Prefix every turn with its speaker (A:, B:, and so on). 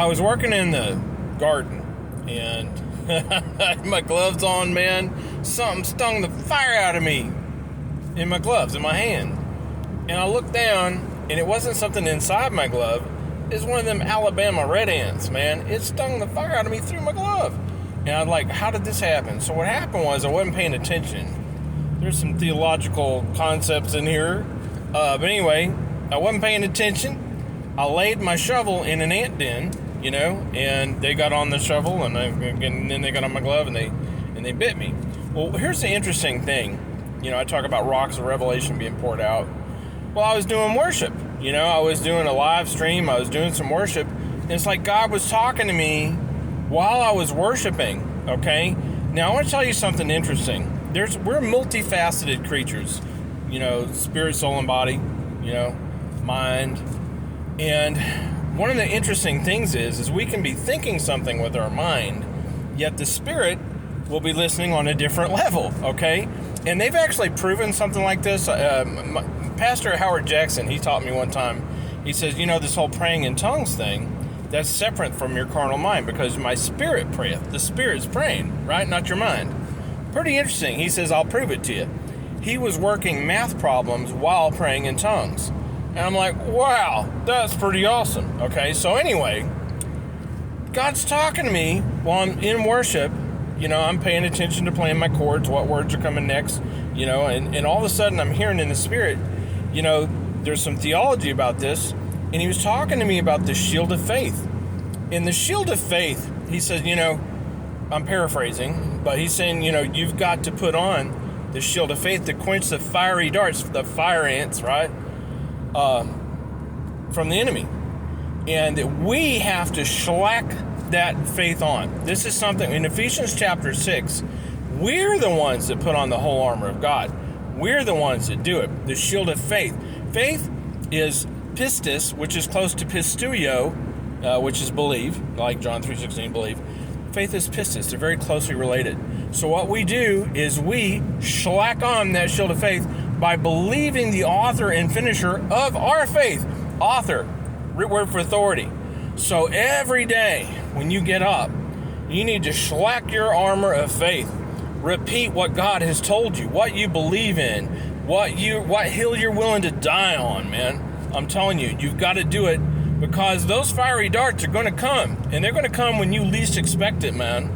A: I was working in the garden and I had my gloves on, man. Something stung the fire out of me in my gloves, in my hand. And I looked down and it wasn't something inside my glove. It's one of them Alabama red ants, man. It stung the fire out of me through my glove. And I'm like, how did this happen? So what happened was I wasn't paying attention. There's some theological concepts in here. But anyway, I wasn't paying attention. I laid my shovel in an ant den, and they got on the shovel, and then they got on my glove, and they bit me. Well, here's the interesting thing. I talk about rocks of revelation being poured out. Well, I was doing worship. I was doing a live stream. I was doing some worship. And it's like God was talking to me while I was worshiping, okay? Now, I want to tell you something interesting. We're multifaceted creatures, spirit, soul, and body, mind. And one of the interesting things is we can be thinking something with our mind, yet the spirit will be listening on a different level, okay? And they've actually proven something like this. Pastor Howard Jackson, he taught me one time, he says, this whole praying in tongues thing, that's separate from your carnal mind because my spirit prayeth. The spirit's praying, right? Not your mind. Pretty interesting. He says, I'll prove it to you. He was working math problems while praying in tongues. And I'm like, wow, that's pretty awesome. Okay, so anyway, God's talking to me while I'm in worship. I'm paying attention to playing my chords, what words are coming next, and all of a sudden I'm hearing in the spirit, there's some theology about this. And he was talking to me about the shield of faith. In the shield of faith, he says, I'm paraphrasing, but he's saying, you've got to put on the shield of faith to quench the fiery darts, the fire ants, right? From the enemy. And we have to shellac that faith on. This is something in Ephesians chapter 6. We're the ones that put on the whole armor of God. We're the ones that do it. The shield of faith. Faith is pistis, which is close to pistuio, which is believe, like John 3:16, believe. Faith is pistis. They're very closely related. So what we do is we shellac on that shield of faith by believing the author and finisher of our faith. Author, root word for authority. So every day when you get up, you need to shellac your armor of faith. Repeat what God has told you, what you believe in, what hill you're willing to die on, man. I'm telling you, you've got to do it because those fiery darts are going to come, and they're going to come when you least expect it, man.